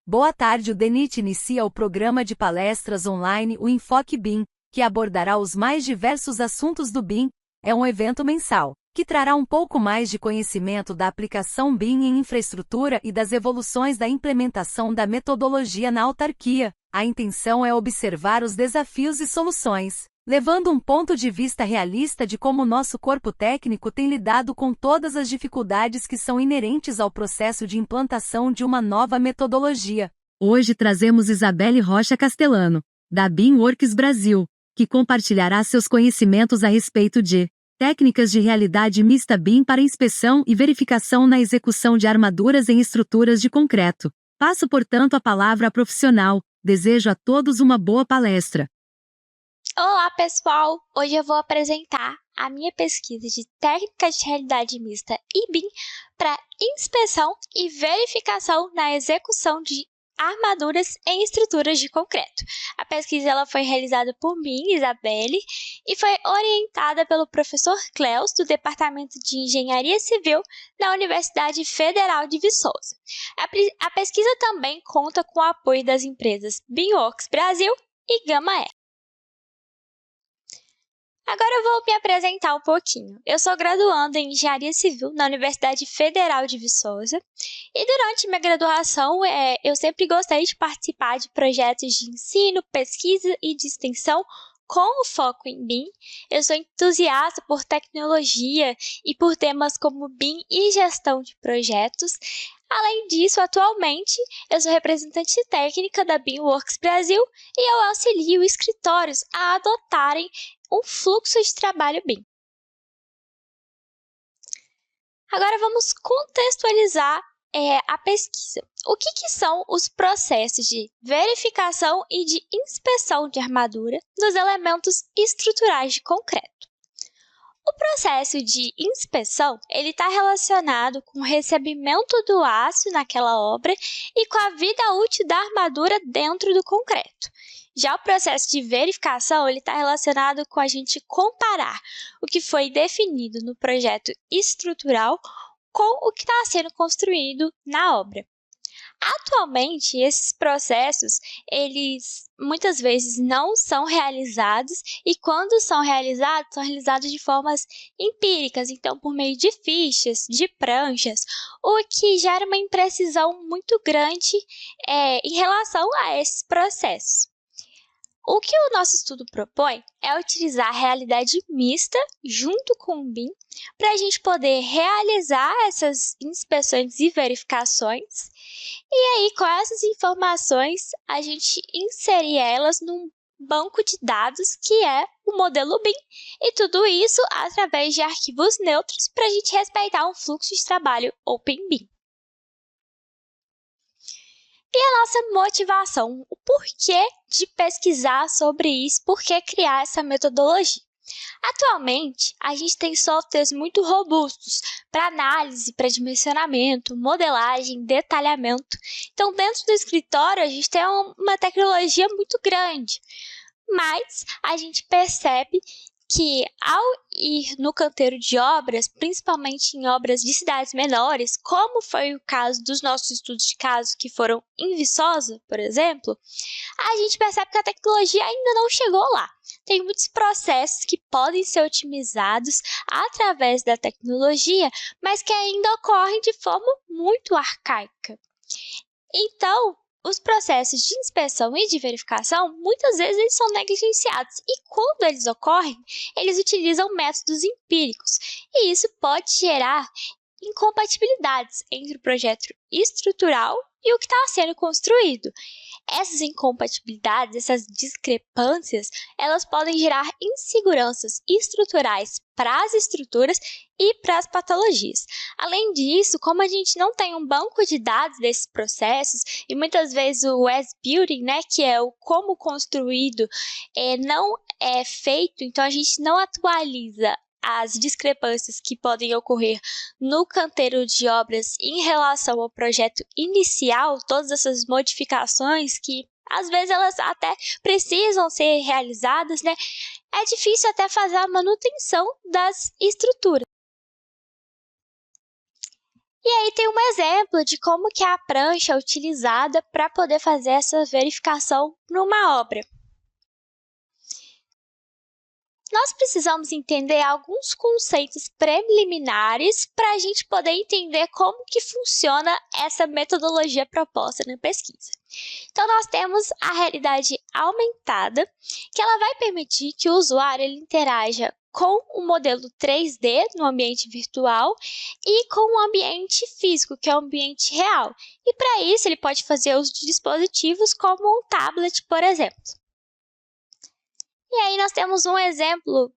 Boa tarde. O DENIT inicia o programa de palestras online O Enfoque BIM, que abordará os mais diversos assuntos do BIM. É um evento mensal, que trará um pouco mais de conhecimento da aplicação BIM em infraestrutura e das evoluções da implementação da metodologia na autarquia. A intenção é observar os desafios e soluções, levando um ponto de vista realista de como nosso corpo técnico tem lidado com todas as dificuldades que são inerentes ao processo de implantação de uma nova metodologia. Hoje trazemos Isabelle Rocha Castellano, da BIMworks Brasil, que compartilhará seus conhecimentos a respeito de técnicas de realidade mista BIM para inspeção e verificação na execução de armaduras em estruturas de concreto. Passo, portanto, a palavra à profissional. Desejo a todos uma boa palestra. Olá, pessoal! Hoje eu vou apresentar a minha pesquisa de técnicas de realidade mista e BIM para inspeção e verificação na execução de armaduras em estruturas de concreto. A pesquisa ela foi realizada por mim, Isabelle, e foi orientada pelo professor Cleus, do Departamento de Engenharia Civil da Universidade Federal de Viçosa. A pesquisa também conta com o apoio das empresas BIMworks Brasil e Gama-E. Agora eu vou me apresentar um pouquinho. Eu sou graduanda em Engenharia Civil na Universidade Federal de Viçosa e durante minha graduação eu sempre gostei de participar de projetos de ensino, pesquisa e de extensão com o foco em BIM. Eu sou entusiasta por tecnologia e por temas como BIM e gestão de projetos. Além disso, atualmente, eu sou representante técnica da BIMworks Brasil e eu auxilio escritórios a adotarem um fluxo de trabalho BIM. Agora vamos contextualizar a pesquisa. O que são os processos de verificação e de inspeção de armadura dos elementos estruturais de concreto? O processo de inspeção, ele está relacionado com o recebimento do aço naquela obra e com a vida útil da armadura dentro do concreto. Já o processo de verificação, ele está relacionado com a gente comparar o que foi definido no projeto estrutural com o que está sendo construído na obra. Atualmente, esses processos, eles muitas vezes não são realizados e quando são realizados de formas empíricas, então por meio de fichas, de pranchas, o que gera uma imprecisão muito grande em relação a esses processos. O que o nosso estudo propõe é utilizar a realidade mista junto com o BIM para a gente poder realizar essas inspeções e verificações e aí com essas informações a gente inserir elas num banco de dados que é o modelo BIM e tudo isso através de arquivos neutros para a gente respeitar um fluxo de trabalho OpenBIM. E a nossa motivação, o porquê de pesquisar sobre isso, por que criar essa metodologia. Atualmente, a gente tem softwares muito robustos para análise, para dimensionamento, modelagem, detalhamento. Então, dentro do escritório, a gente tem uma tecnologia muito grande, mas a gente percebe que ao ir no canteiro de obras, principalmente em obras de cidades menores, como foi o caso dos nossos estudos de caso que foram em Viçosa, por exemplo, a gente percebe que a tecnologia ainda não chegou lá. Tem muitos processos que podem ser otimizados através da tecnologia, mas que ainda ocorrem de forma muito arcaica. Então, os processos de inspeção e de verificação, muitas vezes eles são negligenciados e quando eles ocorrem, eles utilizam métodos empíricos e isso pode gerar incompatibilidades entre o projeto estrutural e o que está sendo construído. Essas incompatibilidades, essas discrepâncias, elas podem gerar inseguranças estruturais para as estruturas e para as patologias. Além disso, como a gente não tem um banco de dados desses processos, e muitas vezes o as-building, que é o como construído, não é feito, então a gente não atualiza as discrepâncias que podem ocorrer no canteiro de obras em relação ao projeto inicial, todas essas modificações que às vezes elas até precisam ser realizadas, é difícil até fazer a manutenção das estruturas. E aí tem um exemplo de como que a prancha é utilizada para poder fazer essa verificação numa obra. Nós precisamos entender alguns conceitos preliminares para a gente poder entender como que funciona essa metodologia proposta na pesquisa. Então, nós temos a realidade aumentada, que ela vai permitir que o usuário ele interaja com o modelo 3D no ambiente virtual e com o ambiente físico, que é o ambiente real. E para isso, ele pode fazer uso de dispositivos como um tablet, por exemplo. E aí nós temos um exemplo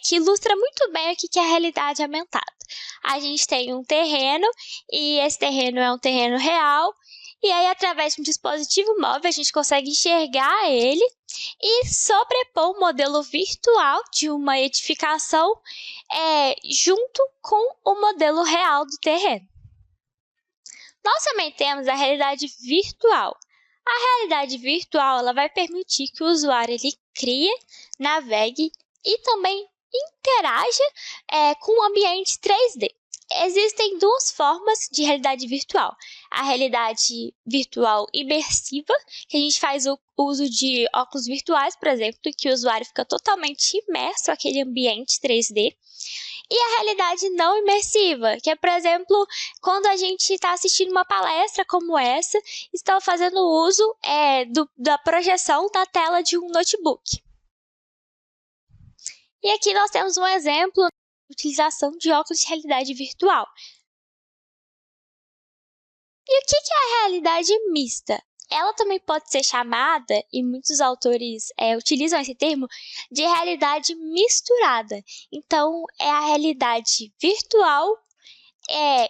que ilustra muito bem o que é a realidade aumentada. A gente tem um terreno e esse terreno é um terreno real e aí através de um dispositivo móvel a gente consegue enxergar ele e sobrepor o modelo virtual de uma edificação junto com o modelo real do terreno. Nós também temos a realidade virtual. A realidade virtual ela vai permitir que o usuário ele crie, navegue e também interaja com o ambiente 3D. Existem duas formas de realidade virtual. A realidade virtual imersiva, que a gente faz o uso de óculos virtuais, por exemplo, que o usuário fica totalmente imerso naquele ambiente 3D. E a realidade não imersiva, que é, por exemplo, quando a gente está assistindo uma palestra como essa, está fazendo uso da projeção da tela de um notebook. E aqui nós temos um exemplo de utilização de óculos de realidade virtual. E o que é a realidade mista? Ela também pode ser chamada, e muitos autores utilizam esse termo, de realidade misturada. Então, é a realidade virtual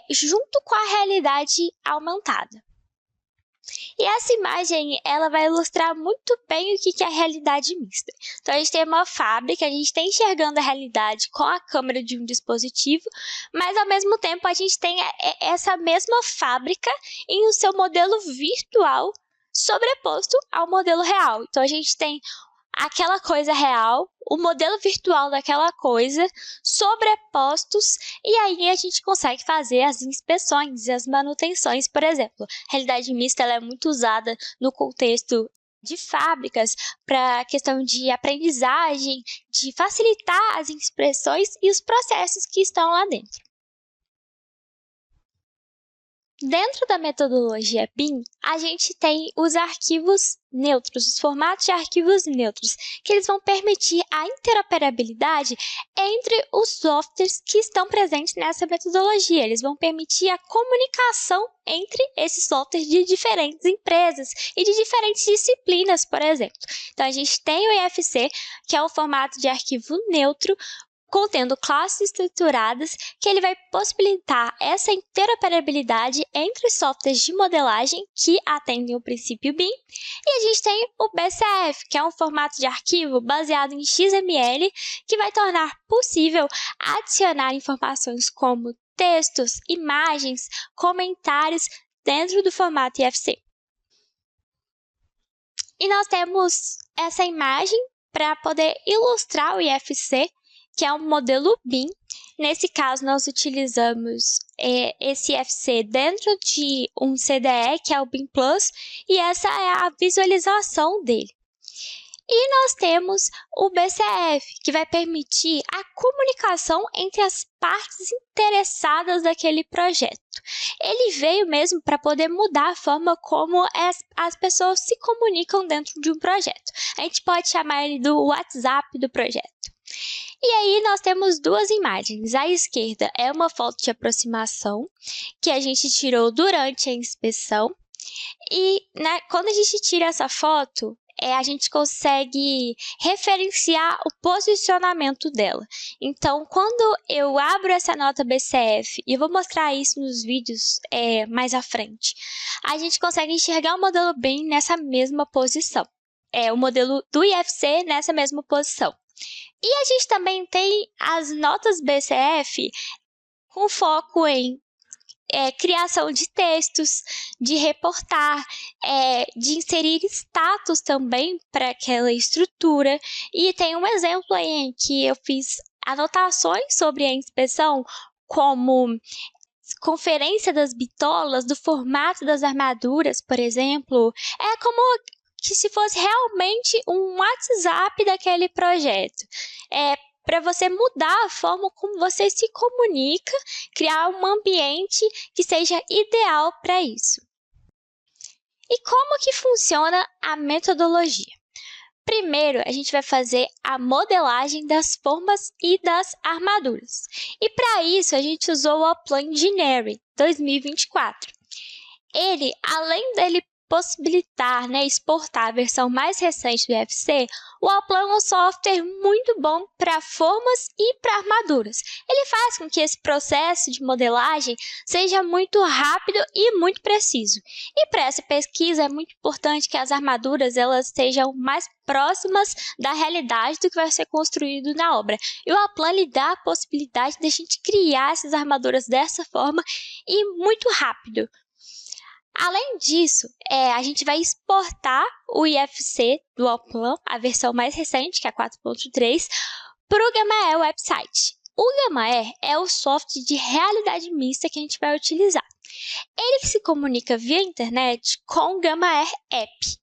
junto com a realidade aumentada. E essa imagem, ela vai ilustrar muito bem o que é a realidade mista. Então, a gente tem uma fábrica, a gente está enxergando a realidade com a câmera de um dispositivo, mas, ao mesmo tempo, a gente tem essa mesma fábrica em o seu modelo virtual sobreposto ao modelo real. Então, a gente tem aquela coisa real, o modelo virtual daquela coisa, sobrepostos, e aí a gente consegue fazer as inspeções e as manutenções, por exemplo. A realidade mista ela é muito usada no contexto de fábricas para questão de aprendizagem, de facilitar as inspeções e os processos que estão lá dentro. Dentro da metodologia BIM, a gente tem os arquivos neutros, os formatos de arquivos neutros, que eles vão permitir a interoperabilidade entre os softwares que estão presentes nessa metodologia. Eles vão permitir a comunicação entre esses softwares de diferentes empresas e de diferentes disciplinas, por exemplo. Então, a gente tem o IFC, que é o formato de arquivo neutro, contendo classes estruturadas, que ele vai possibilitar essa interoperabilidade entre softwares de modelagem que atendem o princípio BIM. E a gente tem o BCF, que é um formato de arquivo baseado em XML, que vai tornar possível adicionar informações como textos, imagens, comentários dentro do formato IFC. E nós temos essa imagem para poder ilustrar o IFC, que é um modelo BIM. Nesse caso, nós utilizamos esse IFC dentro de um CDE, que é o BIM Plus, e essa é a visualização dele. E nós temos o BCF, que vai permitir a comunicação entre as partes interessadas daquele projeto. Ele veio mesmo para poder mudar a forma como as pessoas se comunicam dentro de um projeto. A gente pode chamar ele do WhatsApp do projeto. E aí nós temos duas imagens. À esquerda é uma foto de aproximação que a gente tirou durante a inspeção. E quando a gente tira essa foto, a gente consegue referenciar o posicionamento dela. Então, quando eu abro essa nota BCF, e eu vou mostrar isso nos vídeos mais à frente, a gente consegue enxergar o modelo BIM nessa mesma posição. O modelo do IFC nessa mesma posição. E a gente também tem as notas BCF com foco em criação de textos, de reportar, de inserir status também para aquela estrutura. E tem um exemplo aí em que eu fiz anotações sobre a inspeção, como conferência das bitolas, do formato das armaduras, por exemplo. É como que se fosse realmente um WhatsApp daquele projeto. Para você mudar a forma como você se comunica, criar um ambiente que seja ideal para isso. E como que funciona a metodologia? Primeiro, a gente vai fazer a modelagem das formas e das armaduras. E para isso, a gente usou o Allplan Engineering 2024. Ele, além dele possibilitar, exportar a versão mais recente do IFC, o Allplan é um software muito bom para formas e para armaduras. Ele faz com que esse processo de modelagem seja muito rápido e muito preciso. E para essa pesquisa é muito importante que as armaduras elas estejam mais próximas da realidade do que vai ser construído na obra. E o Allplan lhe dá a possibilidade de a gente criar essas armaduras dessa forma e muito rápido. Além disso, a gente vai exportar o IFC do Allplan, a versão mais recente, que é a 4.3, para o Gamaer Website. O Gamaer é o software de realidade mista que a gente vai utilizar. Ele se comunica via internet com o Gamaer App,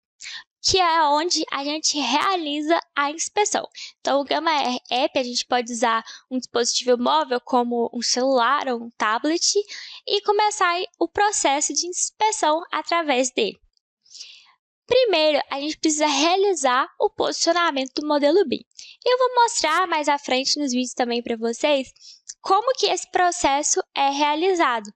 que é onde a gente realiza a inspeção. Então, o Gamaer App, a gente pode usar um dispositivo móvel como um celular ou um tablet e começar o processo de inspeção através dele. Primeiro, a gente precisa realizar o posicionamento do modelo BIM. Eu vou mostrar mais à frente nos vídeos também para vocês como que esse processo é realizado,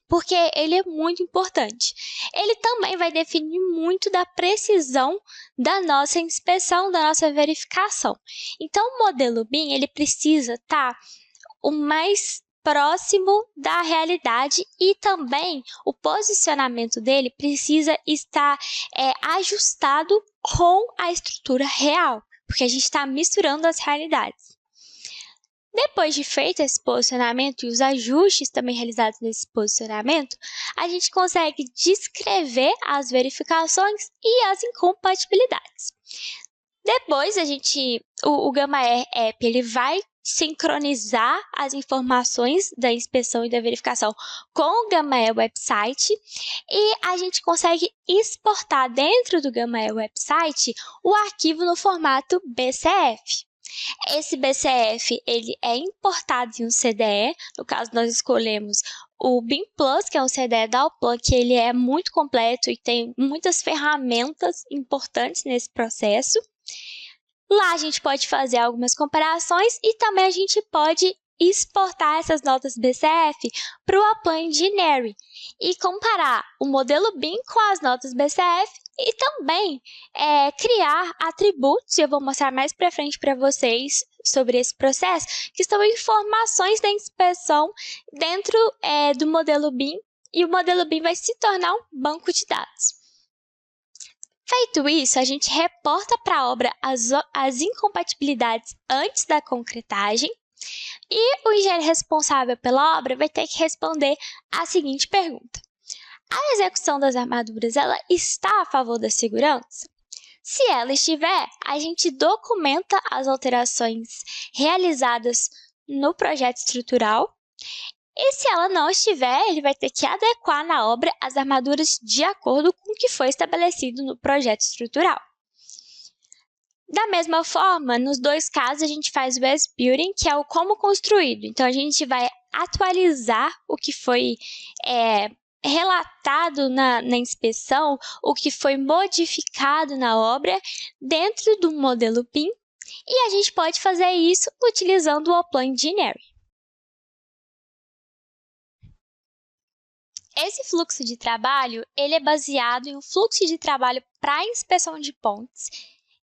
porque ele é muito importante. Ele também vai definir muito da precisão da nossa inspeção, da nossa verificação. Então, o modelo BIM ele precisa estar o mais próximo da realidade e também o posicionamento dele precisa estar ajustado com a estrutura real, porque a gente está misturando as realidades. Depois de feito esse posicionamento e os ajustes também realizados nesse posicionamento, a gente consegue descrever as verificações e as incompatibilidades. Depois o Gamma-R App ele vai sincronizar as informações da inspeção e da verificação com o Gamma-R Website e a gente consegue exportar dentro do Gamma-R Website o arquivo no formato BCF. Esse BCF ele é importado em um CDE, no caso nós escolhemos o BIM Plus, que é um CDE da Allplan, que ele é muito completo e tem muitas ferramentas importantes nesse processo. Lá a gente pode fazer algumas comparações e também a gente pode exportar essas notas BCF para o Allplan Engineering e comparar o modelo BIM com as notas BCF e também criar atributos, e eu vou mostrar mais para frente para vocês sobre esse processo, que são informações da inspeção dentro do modelo BIM, e o modelo BIM vai se tornar um banco de dados. Feito isso, a gente reporta para a obra as incompatibilidades antes da concretagem, e o engenheiro responsável pela obra vai ter que responder a seguinte pergunta: a execução das armaduras ela está a favor da segurança? Se ela estiver, a gente documenta as alterações realizadas no projeto estrutural. E se ela não estiver, ele vai ter que adequar na obra as armaduras de acordo com o que foi estabelecido no projeto estrutural. Da mesma forma, nos dois casos, a gente faz o as-building, que é o como construído. Então, a gente vai atualizar o que foi relatado na inspeção, o que foi modificado na obra dentro do modelo BIM, e a gente pode fazer isso utilizando o Allplan Engineering. Esse fluxo de trabalho ele é baseado em um fluxo de trabalho para inspeção de pontes,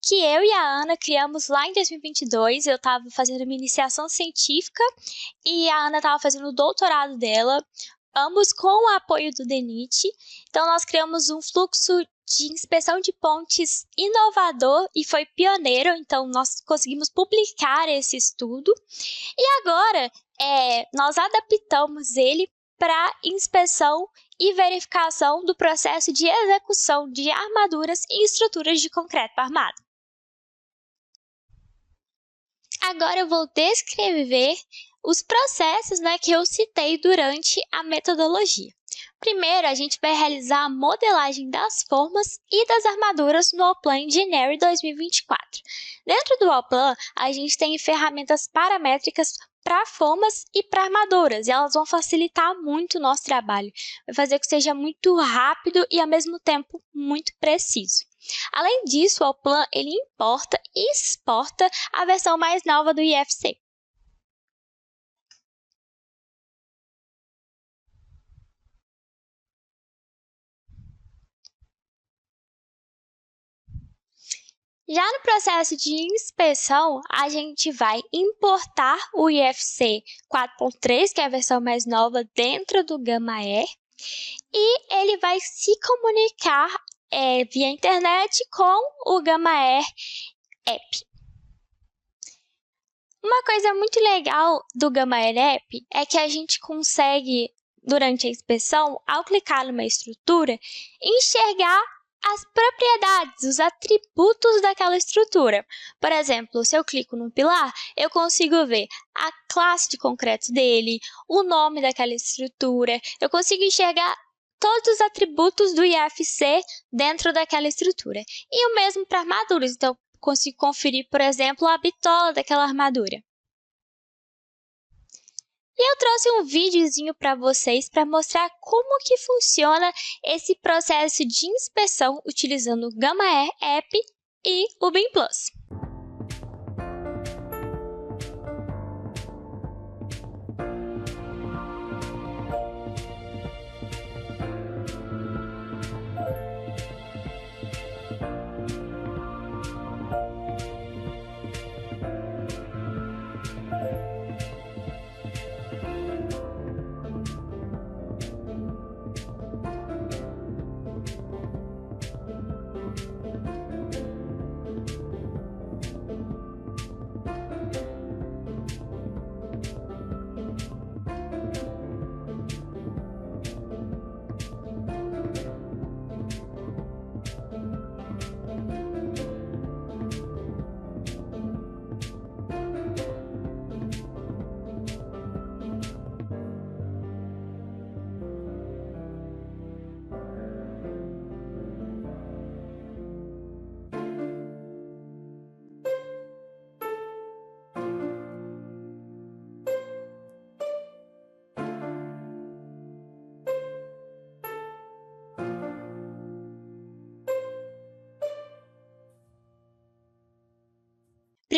que eu e a Ana criamos lá em 2022. Eu estava fazendo minha iniciação científica e a Ana estava fazendo o doutorado dela, ambos com o apoio do DENIT. Então, nós criamos um fluxo de inspeção de pontes inovador e foi pioneiro, então nós conseguimos publicar esse estudo. E agora, nós adaptamos ele para inspeção e verificação do processo de execução de armaduras e estruturas de concreto armado. Agora eu vou descrever os processos que eu citei durante a metodologia. Primeiro, a gente vai realizar a modelagem das formas e das armaduras no Allplan Engineering 2024. Dentro do Allplan, a gente tem ferramentas paramétricas para formas e para armaduras, e elas vão facilitar muito o nosso trabalho. Vai fazer que seja muito rápido e, ao mesmo tempo, muito preciso. Além disso, o Allplan ele importa e exporta a versão mais nova do IFC. Já no processo de inspeção, a gente vai importar o IFC 4.3, que é a versão mais nova, dentro do Gamma-R, e ele vai se comunicar via internet com o Gamma-R App. Uma coisa muito legal do Gamma-R App é que a gente consegue, durante a inspeção, ao clicar numa estrutura, enxergar as propriedades, os atributos daquela estrutura. Por exemplo, se eu clico no pilar, eu consigo ver a classe de concreto dele, o nome daquela estrutura, eu consigo enxergar todos os atributos do IFC dentro daquela estrutura. E o mesmo para armaduras, então eu consigo conferir, por exemplo, a bitola daquela armadura. E eu trouxe um videozinho para vocês para mostrar como que funciona esse processo de inspeção utilizando o Gamma-R App e o BIM Plus.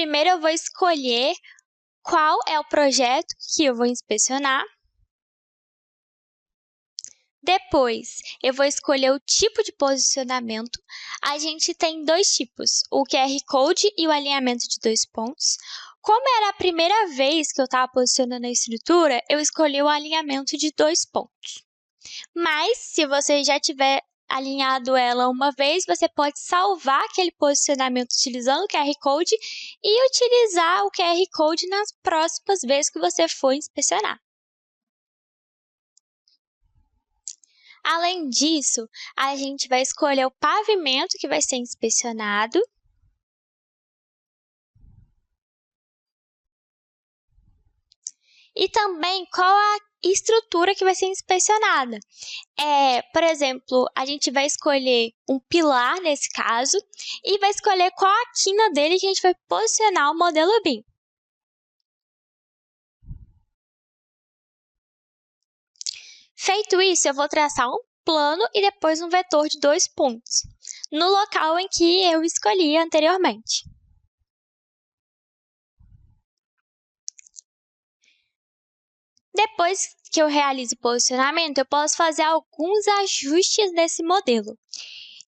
Primeiro eu vou escolher qual é o projeto que eu vou inspecionar. Depois, eu vou escolher o tipo de posicionamento. A gente tem dois tipos, o QR Code e o alinhamento de 2 pontos. Como era a primeira vez que eu estava posicionando a estrutura, eu escolhi o alinhamento de 2 pontos. Mas, se você já tiver alinhado ela uma vez, você pode salvar aquele posicionamento utilizando o QR Code e utilizar o QR Code nas próximas vezes que você for inspecionar. Além disso, a gente vai escolher o pavimento que vai ser inspecionado. E também qual a estrutura que vai ser inspecionada. Por exemplo, a gente vai escolher um pilar nesse caso e vai escolher qual a quina dele que a gente vai posicionar o modelo BIM. Feito isso, eu vou traçar um plano e depois um vetor de 2 pontos, no local em que eu escolhi anteriormente. Depois que eu realizo o posicionamento, eu posso fazer alguns ajustes nesse modelo.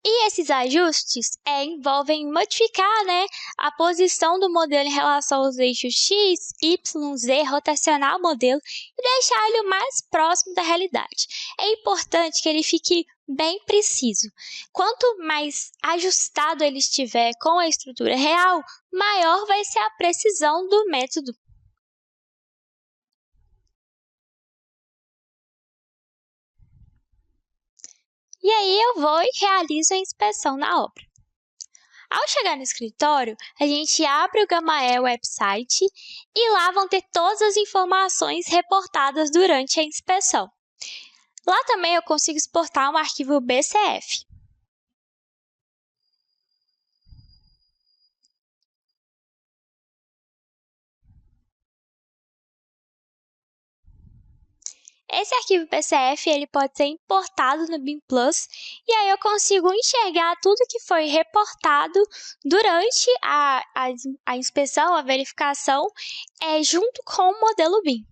E esses ajustes envolvem modificar, a posição do modelo em relação aos eixos X, Y, Z, rotacionar o modelo e deixar ele o mais próximo da realidade. É importante que ele fique bem preciso. Quanto mais ajustado ele estiver com a estrutura real, maior vai ser a precisão do método. E aí eu vou e realizo a inspeção na obra. Ao chegar no escritório, a gente abre o Gamael website e lá vão ter todas as informações reportadas durante a inspeção. Lá também eu consigo exportar um arquivo BCF. Esse arquivo BCF ele pode ser importado no BIM Plus e aí eu consigo enxergar tudo que foi reportado durante a inspeção, a verificação, junto com o modelo BIM.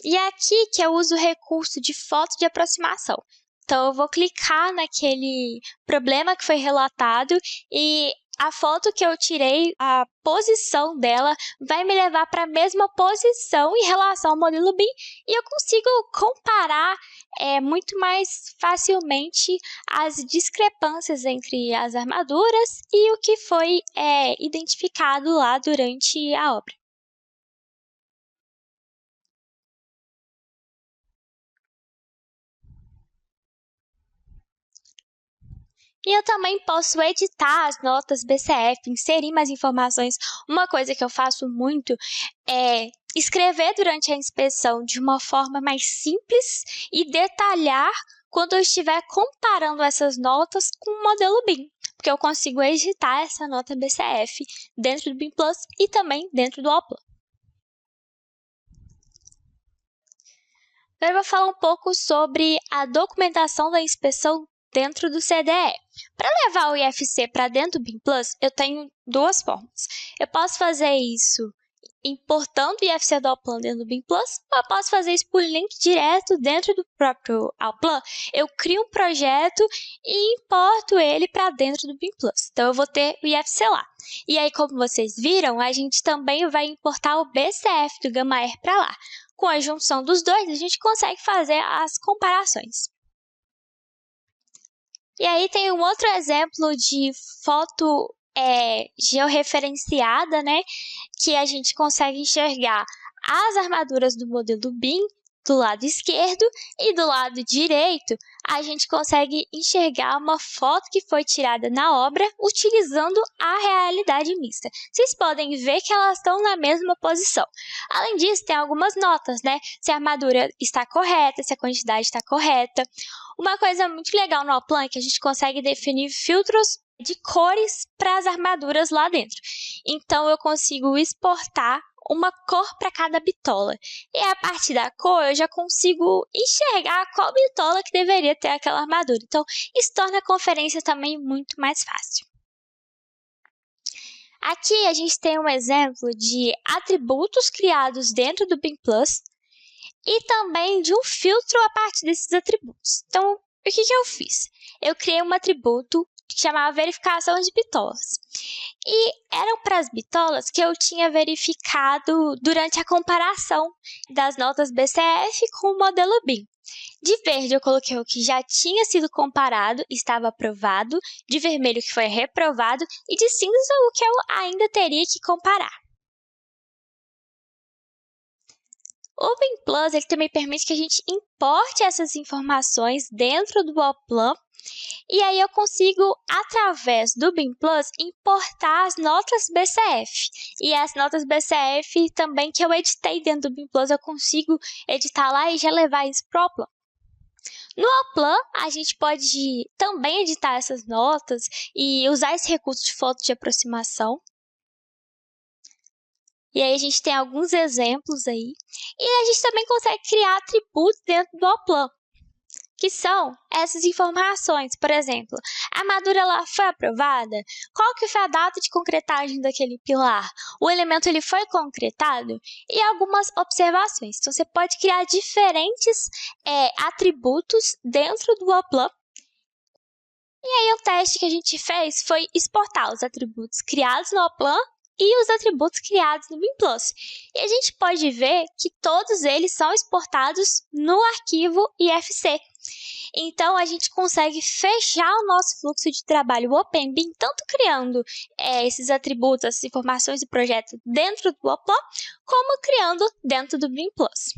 E é aqui que eu uso o recurso de foto de aproximação. Então, eu vou clicar naquele problema que foi relatado e a foto que eu tirei, a posição dela, vai me levar para a mesma posição em relação ao modelo BIM e eu consigo comparar muito mais facilmente as discrepâncias entre as armaduras e o que foi identificado lá durante a obra. E eu também posso editar as notas BCF, inserir mais informações. Uma coisa que eu faço muito é escrever durante a inspeção de uma forma mais simples e detalhar quando eu estiver comparando essas notas com o modelo BIM, porque eu consigo editar essa nota BCF dentro do BIM Plus e também dentro do Oplan. Agora eu vou falar um pouco sobre a documentação da inspeção dentro do CDE. Para levar o IFC para dentro do BIM Plus, eu tenho duas formas. Eu posso fazer isso importando o IFC do Oplan dentro do BIM Plus, ou eu posso fazer isso por link direto dentro do próprio Oplan. Eu crio um projeto e importo ele para dentro do BIM Plus. Então, eu vou ter o IFC lá. E aí, como vocês viram, a gente também vai importar o BCF do Gamaer para lá. Com a junção dos dois, a gente consegue fazer as comparações. E aí tem um outro exemplo de foto georreferenciada, que a gente consegue enxergar as armaduras do modelo BIM do lado esquerdo e do lado direito a gente consegue enxergar uma foto que foi tirada na obra utilizando a realidade mista. Vocês podem ver que elas estão na mesma posição. Além disso, tem algumas notas, se a armadura está correta, se a quantidade está correta. Uma coisa muito legal no Oplan é que a gente consegue definir filtros de cores para as armaduras lá dentro. Então, eu consigo exportar uma cor para cada bitola. E a partir da cor eu já consigo enxergar qual bitola que deveria ter aquela armadura. Então, isso torna a conferência também muito mais fácil. Aqui a gente tem um exemplo de atributos criados dentro do BIM Plus e também de um filtro a partir desses atributos. Então, o que eu fiz? Eu criei um atributo que chamava verificação de bitolas. E eram para as bitolas que eu tinha verificado durante a comparação das notas BCF com o modelo BIM. De verde eu coloquei o que já tinha sido comparado, estava aprovado, de vermelho que foi reprovado e de cinza o que eu ainda teria que comparar. O BIM Plus ele também permite que a gente importe essas informações dentro do Oplan e aí eu consigo, através do BIM Plus, importar as notas BCF. E as notas BCF também que eu editei dentro do BIM Plus, eu consigo editar lá e já levar isso para o Oplan. No Oplan, a gente pode também editar essas notas e usar esse recurso de foto de aproximação. E aí a gente tem alguns exemplos aí. E a gente também consegue criar atributos dentro do Oplan, que são essas informações. Por exemplo, a armadura ela foi aprovada? Qual que foi a data de concretagem daquele pilar? O elemento ele foi concretado? E algumas observações. Então, você pode criar diferentes atributos dentro do Oplan. E aí, o teste que a gente fez foi exportar os atributos criados no Oplan e os atributos criados no BIM Plus. E a gente pode ver que todos eles são exportados no arquivo IFC. Então, a gente consegue fechar o nosso fluxo de trabalho OpenBIM, tanto criando esses atributos, essas informações do projeto dentro do Oplan, como criando dentro do BIM Plus.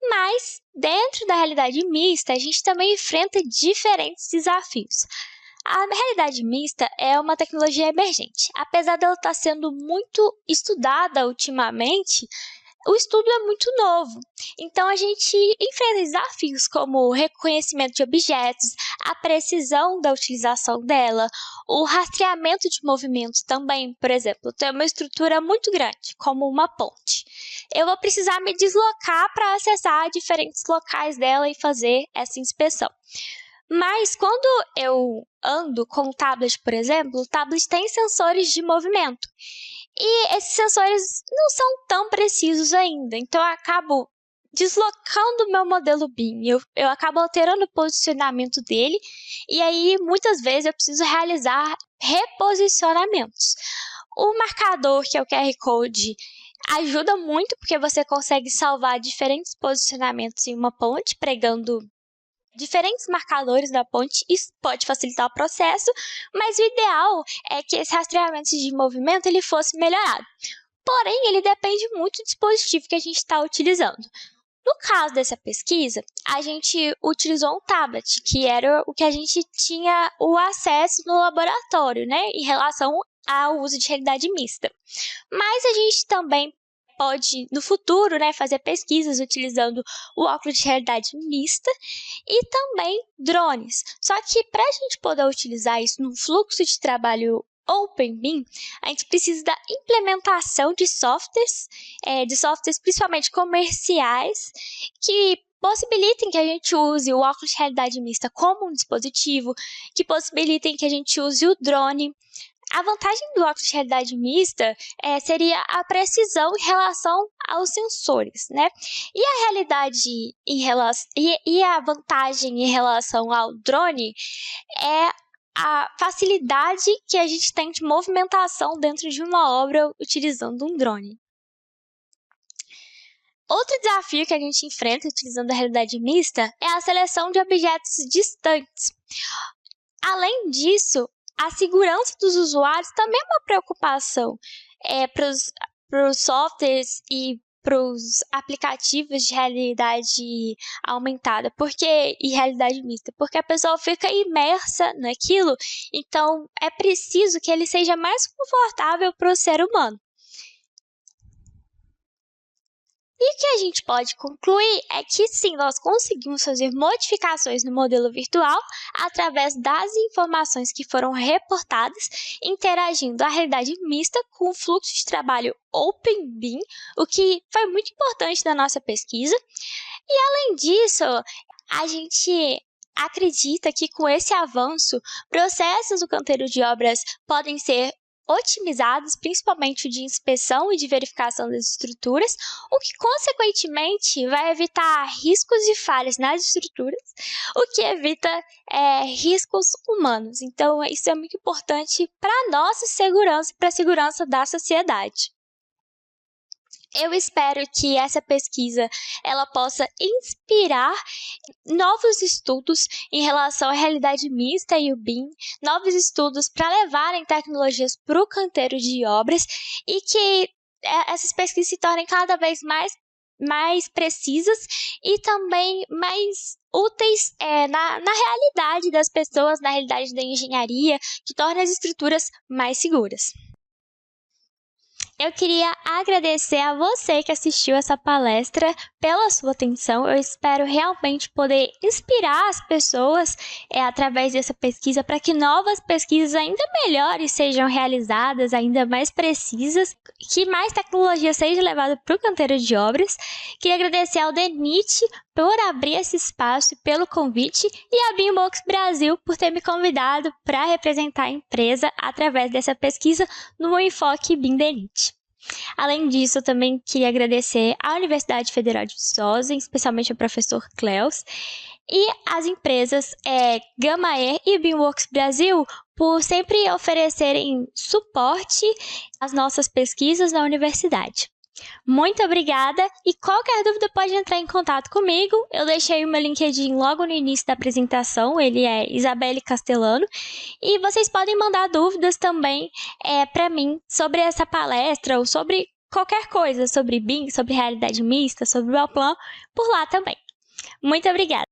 Mas, dentro da realidade mista, a gente também enfrenta diferentes desafios. A realidade mista é uma tecnologia emergente. Apesar dela estar sendo muito estudada ultimamente, o estudo é muito novo. Então, a gente enfrenta desafios como o reconhecimento de objetos, a precisão da utilização dela, o rastreamento de movimentos também. Por exemplo, tem uma estrutura muito grande, como uma ponte. Eu vou precisar me deslocar para acessar diferentes locais dela e fazer essa inspeção. Mas quando eu ando com o tablet, por exemplo, o tablet tem sensores de movimento. E esses sensores não são tão precisos ainda. Então, eu acabo deslocando o meu modelo BIM. Eu acabo alterando o posicionamento dele. E aí, muitas vezes, eu preciso realizar reposicionamentos. O marcador, que é o QR Code, ajuda muito, porque você consegue salvar diferentes posicionamentos em uma ponte, pregando diferentes marcadores da ponte. Isso pode facilitar o processo, mas o ideal é que esse rastreamento de movimento ele fosse melhorado. Porém, ele depende muito do dispositivo que a gente está utilizando. No caso dessa pesquisa, a gente utilizou um tablet, que era o que a gente tinha o acesso no laboratório, né, em relação ao uso de realidade mista. Mas a gente também pode, no futuro, né, fazer pesquisas utilizando o óculos de realidade mista e também drones. Só que para a gente poder utilizar isso no fluxo de trabalho OpenBIM, a gente precisa da implementação de softwares principalmente comerciais, que possibilitem que a gente use o óculos de realidade mista como um dispositivo, que possibilitem que a gente use o drone. A vantagem do óculos de realidade mista seria a precisão em relação aos sensores, né? E a realidade e a vantagem em relação ao drone é a facilidade que a gente tem de movimentação dentro de uma obra utilizando um drone. Outro desafio que a gente enfrenta utilizando a realidade mista é a seleção de objetos distantes. Além disso, a segurança dos usuários também é uma preocupação para os softwares e para os aplicativos de realidade aumentada e realidade mista, porque a pessoa fica imersa naquilo, então é preciso que ele seja mais confortável para o ser humano. E o que a gente pode concluir é que sim, nós conseguimos fazer modificações no modelo virtual através das informações que foram reportadas, interagindo a realidade mista com o fluxo de trabalho OpenBIM, o que foi muito importante na nossa pesquisa. E além disso, a gente acredita que com esse avanço, processos do canteiro de obras podem ser otimizados, principalmente o de inspeção e de verificação das estruturas, o que consequentemente vai evitar riscos e falhas nas estruturas, o que evita riscos humanos. Então, isso é muito importante para a nossa segurança e para a segurança da sociedade. Eu espero que essa pesquisa ela possa inspirar novos estudos em relação à realidade mista e o BIM, novos estudos para levarem tecnologias para o canteiro de obras e que essas pesquisas se tornem cada vez mais precisas e também mais úteis na realidade das pessoas, na realidade da engenharia, que torna as estruturas mais seguras. Eu queria agradecer a você que assistiu essa palestra pela sua atenção. Eu espero realmente poder inspirar as pessoas através dessa pesquisa para que novas pesquisas ainda melhores sejam realizadas, ainda mais precisas, que mais tecnologia seja levada para o canteiro de obras. Queria agradecer ao DENIT por abrir esse espaço, pelo convite, e a BIMworks Brasil por ter me convidado para representar a empresa através dessa pesquisa no Enfoque BIM DENIT. Além disso, eu também queria agradecer à Universidade Federal de Viçosa, especialmente ao professor Cleus, e às empresas Gamaer e BIMworks Brasil por sempre oferecerem suporte às nossas pesquisas na universidade. Muito obrigada e qualquer dúvida pode entrar em contato comigo. Eu deixei o meu LinkedIn logo no início da apresentação, ele é Isabelle Castellano, e vocês podem mandar dúvidas também para mim sobre essa palestra ou sobre qualquer coisa, sobre BIM, sobre realidade mista, sobre o Bellplan, por lá também. Muito obrigada!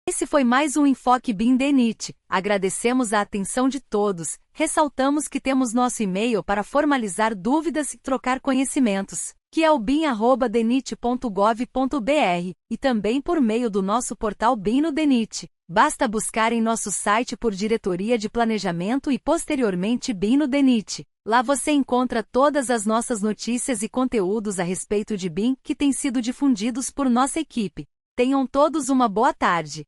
Esse foi mais um Enfoque BIM DENIT. Agradecemos a atenção de todos. Ressaltamos que temos nosso e-mail para formalizar dúvidas e trocar conhecimentos, que é o bim@denit.gov.br, e também por meio do nosso portal BIM no DENIT. Basta buscar em nosso site por Diretoria de Planejamento e posteriormente BIM no DENIT. Lá você encontra todas as nossas notícias e conteúdos a respeito de BIM que têm sido difundidos por nossa equipe. Tenham todos uma boa tarde.